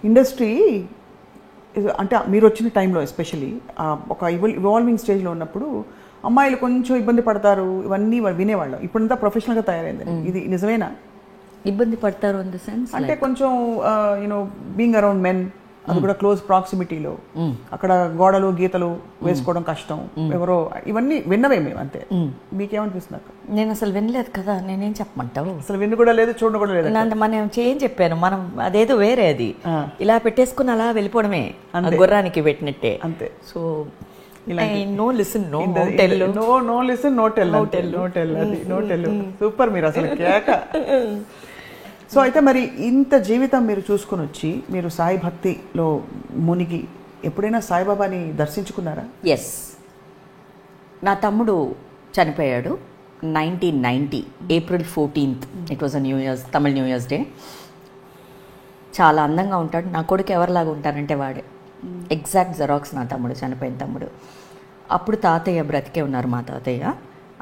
Industry అంటే మీరు వచ్చిన టైంలో ఎస్పెషలీ ఒక ఇవాల్వింగ్ స్టేజ్లో ఉన్నప్పుడు అమ్మాయిలు కొంచెం ఇబ్బంది పడతారు, ఇవన్నీ వినేవాళ్ళం. ఇప్పుడంతా ప్రొఫెషనల్గా తయారైంది. ఇది నిజమేనా? ఇబ్బంది పడతారు ఇన్ ద సెన్స్ అంటే కొంచెం యూనో బీయింగ్ అరౌండ్ మెన్, అది కూడా క్లోజ్ ప్రాక్సిమిటీలో, అక్కడ గోడలు గీతలు వేసుకోవడం కష్టం, ఎవరో, ఇవన్నీ విన్నవే మేము. అంతే. మీకేమనిపిస్తుంది? నేను అసలు వినలేదు కదా, నేనేం చెప్పమంటావు? అసలు విన్ను కూడా లేదు, చూడడం కూడా లేదు. మనం ఏం చెప్పాను, మనం అదేదో వేరే, అది ఇలా పెట్టేసుకుని అలా వెళ్ళిపోవడమే, గుర్రానికి పెట్టినట్టే. అంతే. So no listen, no tell, no listen, no tell, no tell. Super, మీరు అసలు కేక. సో అయితే మరి ఇంత జీవితం మీరు చూసుకుని వచ్చి మీరు సాయి భక్తిలో మునిగి ఎప్పుడైనా సాయిబాబాని దర్శించుకున్నారా? ఎస్. నా తమ్ముడు చనిపోయాడు 1990 April 14th. It was a new years, Tamil new years day. చాలా అందంగా ఉంటాడు. నా కొడుకు ఎవరిలాగా ఉంటారంటే వాడే, ఎగ్జాక్ట్ జెరాక్స్ నా తమ్ముడు, చనిపోయిన తమ్ముడు. అప్పుడు తాతయ్య బ్రతికే ఉన్నారు. మా తాతయ్య,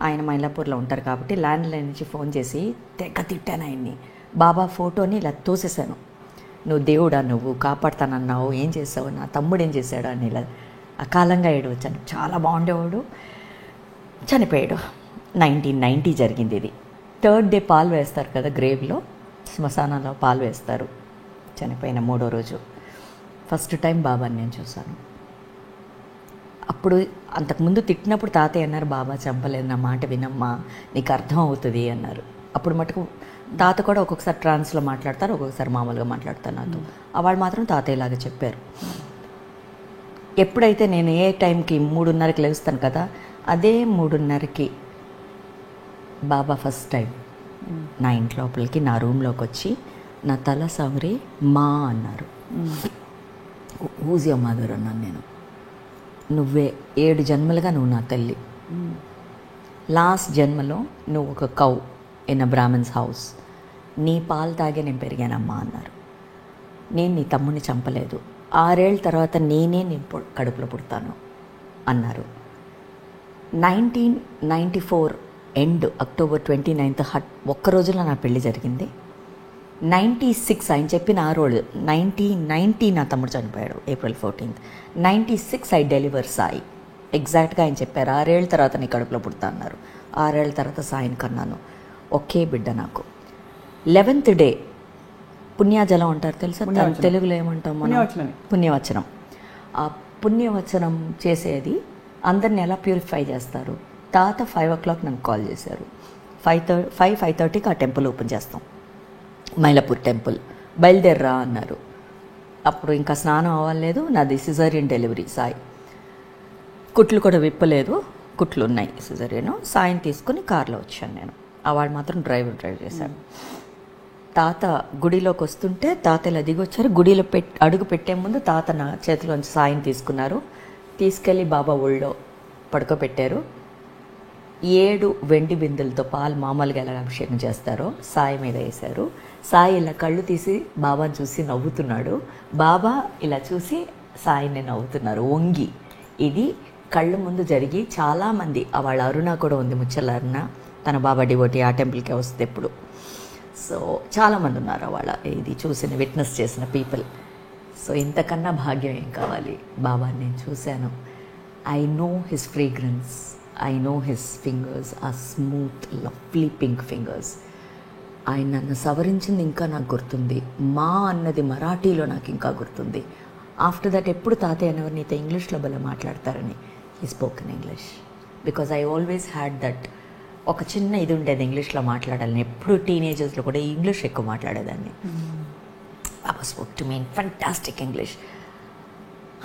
ఆయన మైలాపూర్లో ఉంటారు కాబట్టి ల్యాండ్ లైన్ నుంచి ఫోన్ చేసి తెగ తిట్టాను ఆయన్ని. బాబా ఫోటోని ఇలా తోసేసాను. నువ్వు దేవుడా, నువ్వు కాపాడుతానన్నావు, ఏం చేసావు, నా తమ్ముడు ఏం చేశాడు అని ఇలా అకాలంగా ఏడవచ్చాను. చాలా బాగుండేవాడు, చనిపోయాడు. 1990 జరిగింది ఇది. 3rd డే పాలు వేస్తారు కదా గ్రేవ్లో, శ్మశానంలో పాలు వేస్తారు. చనిపోయిన 3వ రోజు ఫస్ట్ టైం బాబాని నేను చూశాను. అప్పుడు అంతకుముందు తిట్టినప్పుడు తాతయ్య అన్నారు, బాబా చంపలేదు, నా మాట వినమ్మా, నీకు అర్థం అవుతుంది అన్నారు. అప్పుడు మటుకు తాత కూడా ఒక్కొక్కసారి ట్రాన్స్లో మాట్లాడతారు, ఒక్కొక్కసారి మామూలుగా మాట్లాడతారు నాతో. వాళ్ళు మాత్రం తాతయ్యలాగా చెప్పారు. ఎప్పుడైతే నేను ఏ టైంకి 3:30కి లేస్తాను కదా, అదే 3:30కి బాబా ఫస్ట్ టైం నా ఇంటి లోపలికి, నా రూమ్లోకి వచ్చి నా తల సవరి మా అన్నారు. హూజ్ యువర్ మదర్ అన్నాను నేను. నువ్వే 7 జన్మలుగా నువ్వు నా తల్లి. లాస్ట్ జన్మలో నువ్వు ఒక cow in a Brahmans house, నీ పాలు తాగే నేను పెరిగానమ్మా అన్నారు. నేను నీ తమ్ముడిని చంపలేదు, 6 ఏళ్ళ తర్వాత నేనే నీ కడుపులో పుడతాను అన్నారు. 1994 ఎండ్, October 29th ఒక్క రోజులో నా పెళ్లి జరిగింది. 96 ఆయన చెప్పిన ఆ రోజు 1990 నా తమ్ముడు చనిపోయాడు April 14th. 96 I deliver Sai. ఎగ్జాక్ట్గా ఆయన చెప్పారు, 6 ఏళ్ళ తర్వాత నీ కడుపులో పుడతా అన్నారు. 6 ఏళ్ళ తర్వాత సాయిని కన్నాను. ఒకే బిడ్డ నాకు. 11th డే పుణ్యాజలం అంటారు తెలుసా, తెలుగులో ఏమంటాం మనం? పుణ్యవచనం. ఆ పుణ్యవచనం చేసేది అందరిని ఎలా ప్యూరిఫై చేస్తారు. తాత 5 o'clock నన్ను కాల్ చేశారు. 5:30కి ఆ టెంపుల్ ఓపెన్ చేస్తాం, మైలాపూర్ టెంపుల్, బయలుదేర్రా అన్నారు. అప్పుడు ఇంకా స్నానం అవ్వలేదు, నాది సిజేరియన్ డెలివరీ. సాయి కుట్లు కూడా విప్పలేదు, కుట్లు ఉన్నాయి సిజేరియన్. సాయిని తీసుకుని కార్లో వచ్చాను నేను. వాడు మాత్రం డ్రైవ్ చేశాడు. తాత గుడిలోకి వస్తుంటే తాత ఇలా దిగొచ్చారు. గుడిలో అడుగు పెట్టే ముందు తాత నా చేతిలోంచి సాయిని తీసుకున్నారు, తీసుకెళ్ళి బాబా ఒళ్ళో పడుకోబెట్టారు. 7 వెండి బిందెలతో పాలు మామూలుగా ఎలా అభిషేకం చేస్తారో సాయి మీద వేశారు. సాయి ఇలా కళ్ళు తీసి బాబాని చూసి నవ్వుతున్నాడు. బాబా ఇలా చూసి సాయిని నవ్వుతున్నారు వంగి. ఇది కళ్ళు ముందు జరిగి చాలామంది, వాళ్ళ అరుణ కూడా ఉంది, ముచ్చల అరుణ, తన బాబా డివోటీ, ఆ టెంపుల్కే వస్తుంది ఎప్పుడు. సో చాలామంది ఉన్నారు వాళ్ళ ఇది చూసిన, విట్నెస్ చేసిన పీపుల్. సో ఇంతకన్నా భాగ్యం ఏం కావాలి? బాబాని నేను చూశాను. I know his fragrance, I know his fingers are smooth lovely pink fingers. ఆయన నన్ను సవరించింది ఇంకా నాకు గుర్తుంది. మా అన్నది మరాఠీలో నాకు ఇంకా గుర్తుంది. ఆఫ్టర్ దట్ ఎప్పుడు తాతయ్య అనేవారు, నీతో ఇంగ్లీష్లో భలే మాట్లాడతారని. He spoken English because I always had that, ఒక చిన్న ఇది ఉండేది ఇంగ్లీష్లో మాట్లాడాలని. ఎప్పుడు టీనేజర్స్లో కూడా ఇంగ్లీష్ ఎక్కువ మాట్లాడేదాన్ని. Baba spoke to me in fantastic English.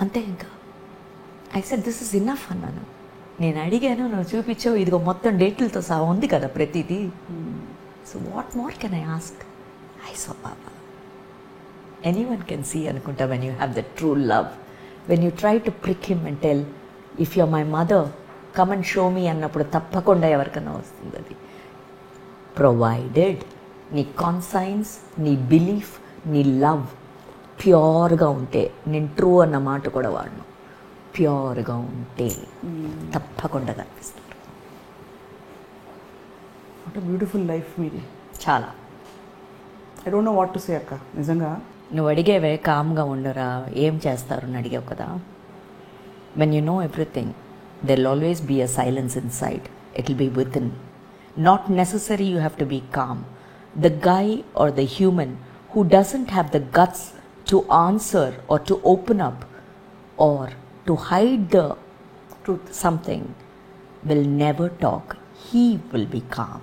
అంతే. ఇంకా I said this is enough అన్నాను. నేను అడిగాను, నువ్వు చూపించావు, ఇదిగో మొత్తం డేట్లతో సహా ఉంది కదా ప్రతిదీ. So what more can I ask? I saw Baba. Anyone can see అనుకుంటా when you have the true love. When you try to prick him and tell if you are my mother come and show me అన్నప్పుడు తప్పకుండా ఎవరికన్నా వస్తుంది అది. Provided నీ conscience, నీ belief, నీ love ప్యూర్గా ఉంటే, నేను ట్రూ అన్న మాట కూడా వాడను, ప్యూర్గా ఉంటే తప్పకుండా కనిపిస్తారు. వాట్ అ బ్యూటిఫుల్ లైఫ్ మీది. చాలా. I don't know what to say అక్క. నిజంగా నువ్వు అడిగేవే కామ్గా ఉండరా ఏం చేస్తారు అని అడిగావు కదా. When you know everything there will always be a silence inside. It will be within. Not necessary you have to be calm. The guy or the human who doesn't have the guts to answer or to open up or to hide the truth something will never talk. He will be calm.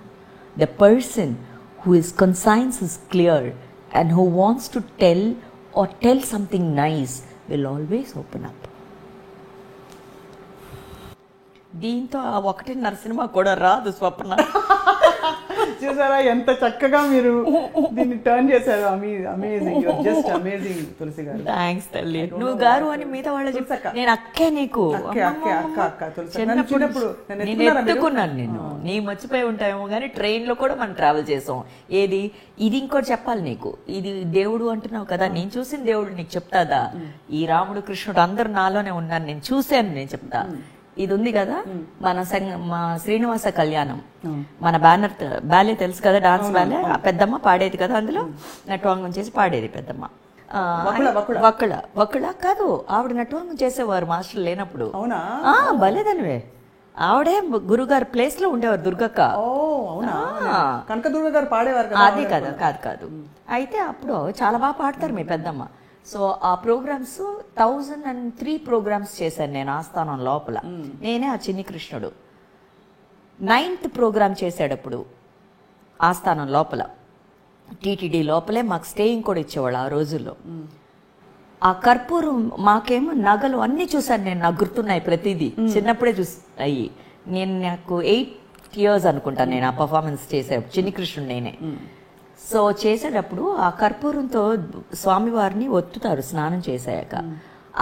The person who his conscience is clear and who wants to tell or tell something nice will always open up. దీంతో ఆ 1.5 cinema కూడా రాదు స్వప్న. చూసారా ఎంత చక్కగా మీరు దీన్ని turn చేశారు. Amazing, you are just amazing Tulasi garu. Thanks తల్లి. నువ్వు గారు అని మిగతా వాళ్ళు చెప్పాక నేను అక్కే నీకు చిన్నప్పుడు నేను ఎత్తుకున్నాను నిన్ను. నీ మర్చిపోయి ఉంటాయేమో కానీ ట్రైన్లో కూడా మనం ట్రావెల్ చేసాం. ఏది ఇది ఇంకోటి చెప్పాలి నీకు. ఇది దేవుడు అంటున్నావు కదా, నేను చూసిన దేవుడు నీకు చెప్తాదా? ఈ రాముడు కృష్ణుడు అందరు నాలోనే ఉన్నారు, నేను చూశాను, నేను చెప్తా. ఇది ఉంది కదా మా శ్రీనివాస కళ్యాణం, మన బ్యాలే తెలుసు కదా, డాన్స్ బ్యాలే. పెద్దమ్మ పాడేది కదా, అందులో నటవాంగం చేసి పాడేది పెద్దమ్మ. వక్కుళ కాదు, ఆవిడ నటవాంగం చేసేవారు మాస్టర్ లేనప్పుడు. భలేదనివే. ఆవిడే గురుగారు ప్లేస్ లో ఉండేవారు, దుర్గక్క. కనకదుర్గ గారు పాడేవారు. అదే కదా, కాదు. అయితే అప్పుడు చాలా బాగా పాడతారు మీ పెద్దమ్మ. సో ఆ ప్రోగ్రామ్స్ 1003 ప్రోగ్రామ్స్ చేశాను నేను ఆస్థానం లోపల. నేనే ఆ చిన్ని కృష్ణుడు. 9th ప్రోగ్రామ్ చేసేటప్పుడు ఆస్థానం లోపల టీటీడీ లోపలే మాకు స్టేయింగ్ కూడా ఇచ్చేవాళ్ళు ఆ రోజుల్లో. ఆ కర్పూరం మాకేమో నగలు అన్నీ చూసాను నేను, నాకు గుర్తున్నాయి ప్రతిదీ. చిన్నప్పుడే అయ్యి నాకు 8 years అనుకుంటాను నేను ఆ పర్ఫార్మెన్స్ చేసేటప్పుడు. చిన్ని కృష్ణుడు నేనే. సో చేసేటప్పుడు ఆ కర్పూరంతో స్వామివారిని ఒత్తుతారు స్నానం చేసాక.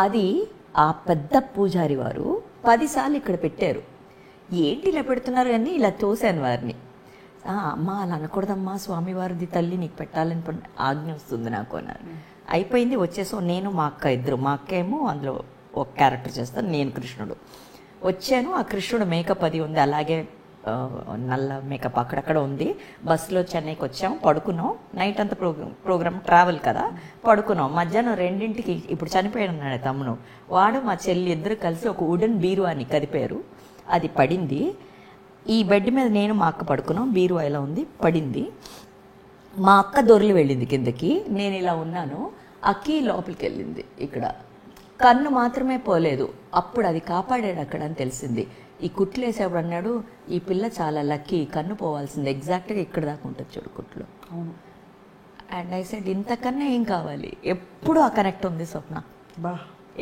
అది ఆ పెద్ద పూజారి వారు 10 సార్లు ఇక్కడ పెట్టారు. ఏంటి ఇలా పెడుతున్నారు అని ఇలా తోసాను వారిని. అమ్మ అలా అనకూడదమ్మా, స్వామివారిది తల్లి నీకు పెట్టాలని ఆజ్ఞ వస్తుంది నాకు అన్నారు. అయిపోయింది, వచ్చేసాం. నేను మా అక్క ఇద్దరు. మా అక్క ఏమో అందులో ఒక క్యారెక్టర్ చేస్తాను, నేను కృష్ణుడు. వచ్చాను. ఆ కృష్ణుడు మేకప్ అది ఉంది, అలాగే నల్ల మేకప్ అక్కడక్కడ ఉంది. బస్సులో చెన్నైకి వచ్చాం, పడుకున్నాం. నైట్ అంతా ప్రోగ్రామ్ ట్రావెల్ కదా, పడుకున్నాం. మధ్యాహ్నం 2ంటికి ఇప్పుడు చనిపోయాడు అన్నాడు తమ్ముడు, వాడు మా చెల్లి ఇద్దరు కలిసి ఒక వుడెన్ బీరువాని కదిపారు. అది పడింది. ఈ బెడ్ మీద నేను మా అక్క పడుకున్నాం. బీరువా ఇలా ఉంది, పడింది. మా అక్క దొర్లి వెళ్ళింది కిందకి, నేను ఇలా ఉన్నాను. అక్కి లోపలికి వెళ్ళింది. ఇక్కడ కన్ను మాత్రమే పోలేదు. అప్పుడు అది కాపాడాడు అక్కడ అని తెలిసింది. ఈ కుట్లు వేసేప్పుడు అన్నాడు, ఈ పిల్ల చాలా లక్కీ, కన్ను పోవాల్సింది ఎగ్జాక్ట్గా ఇక్కడ దాకా ఉంటుంది చూడు కుట్లు. అండ్ ఐ సెడ్ ఇంతకన్నా ఏం కావాలి. ఎప్పుడు ఆ కనెక్ట్ ఉంది స్వప్న,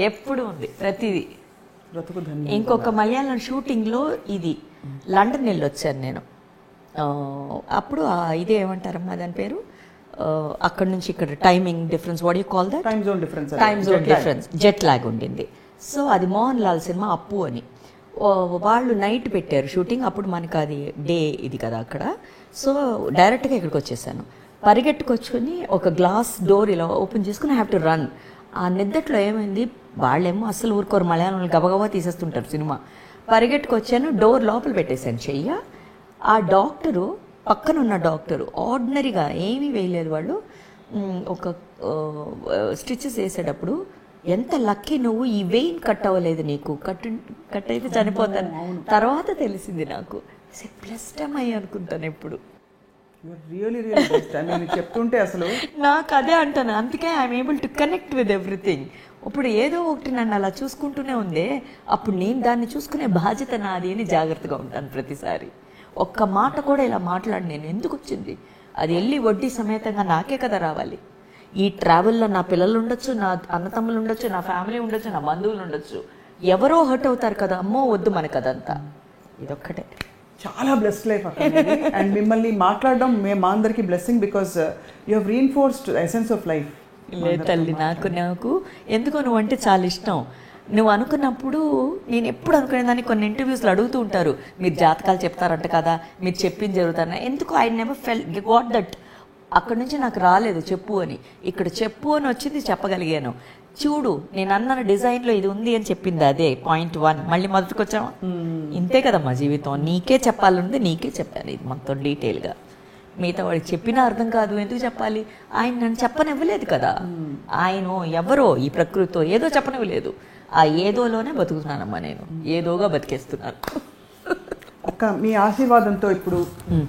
ఎప్పుడు ఉంది ప్రతిదీ. ఇంకొక మలయాళం షూటింగ్లో ఇది లండన్ వెళ్ళి వచ్చాను నేను. అప్పుడు ఇదే ఏమంటారమ్మా దాని పేరు, అక్కడ నుంచి ఇక్కడ timing difference, what you call that? Time zone difference, jet lag ఉండింది. సో అది మోహన్ లాల్ సినిమా అప్పు అని. వాళ్ళు నైట్ పెట్టారు షూటింగ్. అప్పుడు మనకు అది డే ఇది కదా అక్కడ. సో డైరెక్ట్గా ఇక్కడికి వచ్చేసాను. పరిగెట్టుకొచ్చుకొని ఒక గ్లాస్ డోర్ ఇలా ఓపెన్ చేసుకుని హ్యావ్ టు రన్. ఆ నిద్దట్లో ఏమైంది, వాళ్ళేమో అసలు ఊరుకోరు, మలయాళంలో గబగబా తీసేస్తుంటారు సినిమా. పరిగెట్టుకొచ్చాను, డోర్ లోపల పెట్టేశాను చెయ్య. ఆ డాక్టరు, పక్కన ఉన్న డాక్టరు ఆర్డినరీగా ఏమీ వేయలేదు. వాళ్ళు ఒక స్టిచెస్ వేసేటప్పుడు, ఎంత లక్కీ నువ్వు, ఈ వెయిన్ కట్ అవ్వలేదు నీకు, కట్ అయితే చనిపోతాను. తర్వాత తెలిసింది నాకు. బ్లెస్డ్ అయ్యి అనుకుంటాను ఎప్పుడు. చెప్తుంటే అసలు నాకు అదే అంటాను. అందుకే I'm able to connect with everything. ఇప్పుడు ఏదో ఒకటి నన్ను అలా చూసుకుంటూనే ఉంది. అప్పుడు నేను దాన్ని చూసుకునే బాధ్యత నాది అని జాగ్రత్తగా ఉంటాను ప్రతిసారి. ఒక్క మాట కూడా ఇలా మాట్లాడి నేను ఎందుకు వచ్చింది, అది వెళ్ళి వడ్డీ సమేతంగా నాకే కదా రావాలి. ఈ ట్రావెల్లో నా పిల్లలు ఉండొచ్చు, నా అన్నతమ్ములు ఉండొచ్చు, నా ఫ్యామిలీ ఉండొచ్చు, నా బంధువులు ఉండొచ్చు. ఎవరో హర్ట్ అవుతారు కదా, అమ్మో వద్దు మనకు అదంతా. ఇదొక్కటే చాలా బ్లెస్డ్ లైఫ్ అక్కడ. అండ్ మిమ్మల్ని మాట్లాడడం మా అందరికీ blessing, because you have reinforced essence of life. లేదు తల్లి, నాకు ఎందుకో నువ్వు అంటే చాలా ఇష్టం. నువ్వు అనుకున్నప్పుడు నేను ఎప్పుడు అనుకునేదాన్ని. కొన్ని ఇంటర్వ్యూస్లో అడుగుతూ ఉంటారు, మీరు జాతకాలు చెప్తారంట కదా, మీరు చెప్పింది జరుగుతారా. ఎందుకు I never forgot that. అక్కడి నుంచి నాకు రాలేదు చెప్పు అని, ఇక్కడ చెప్పు అని వచ్చింది, చెప్పగలిగాను. చూడు నేను అన్న డిజైన్లో ఇది ఉంది అని చెప్పింది, అదే పాయింట్ 1. మళ్ళీ మొదటికి వచ్చాము. ఇంతే కదమ్మా జీవితం, నీకే చెప్పాలంటే నీకే చెప్పాలి ఇది మొత్తం డీటెయిల్గా. మిగతా వాడికి చెప్పినా అర్థం కాదు, ఎందుకు చెప్పాలి? ఆయన నన్ను చెప్పనివ్వలేదు కదా. ఆయన ఎవరో ఈ ప్రకృతితో ఏదో చెప్పనివ్వలేదు. ఆ ఏదోలోనే బతుకుతున్నానమ్మా నేను, ఏదోగా బతికేస్తున్నాను. ఒక్క మీ ఆశీర్వాదంతో ఇప్పుడు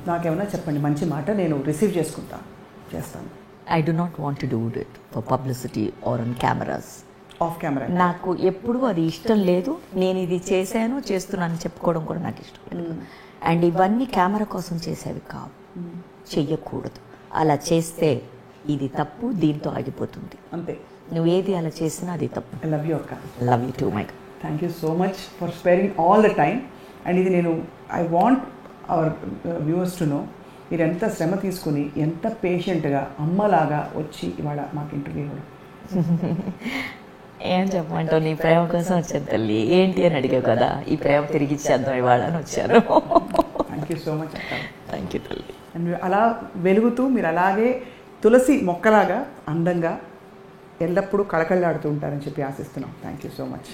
నాకేమైనా చెప్పండి, మంచి మాట, నేను రిసీవ్ చేస్తాను. I do not want to do it for publicity are on cameras. Of camera నాకు ఎప్పుడూ అది ఇష్టం లేదు. నేను ఇది చేశాను, చేస్తున్నాను చెప్పుకోవడం కూడా నాకు ఇష్టం లేదు. అండ్ ఇవన్నీ కెమెరా కోసం చేసేవి కావు, చెయ్యకూడదు. అలా చేస్తే ఇది తప్పు, దీంతో ఆగిపోతుంది. అంతే. నువ్వేది అలా చేసినా అది తప్పు. ఐ లవ్ యూ అక్క. Love you two my. Thank you so much for sparing all the time. And ఇది నేను I want our viewers to know, మీరు ఎంత శ్రమ తీసుకుని ఎంత పేషెంట్గా అమ్మలాగా వచ్చి ఇవాళ మాకు ఇంటర్వ్యూ ఇవ్వడం. ఏం చెప్పమంటావు, నీ ప్రేమ కోసం వచ్చాను తల్లి. ఏంటి అని అడిగావు కదా, ఈ ప్రేమ తిరిగి ఇచ్చేద్దాం ఇవాళ అని వచ్చాను. థ్యాంక్ యూ సో మచ్ అక్క. థ్యాంక్ యూ తల్లి. అండ్ అలా వెలుగుతూ మీరు అలాగే తులసి మొక్కలాగా అందంగా ఎల్లప్పుడూ కళకళలాడుతూ ఉంటారని చెప్పి ఆశిస్తున్నాం. Thank you so much.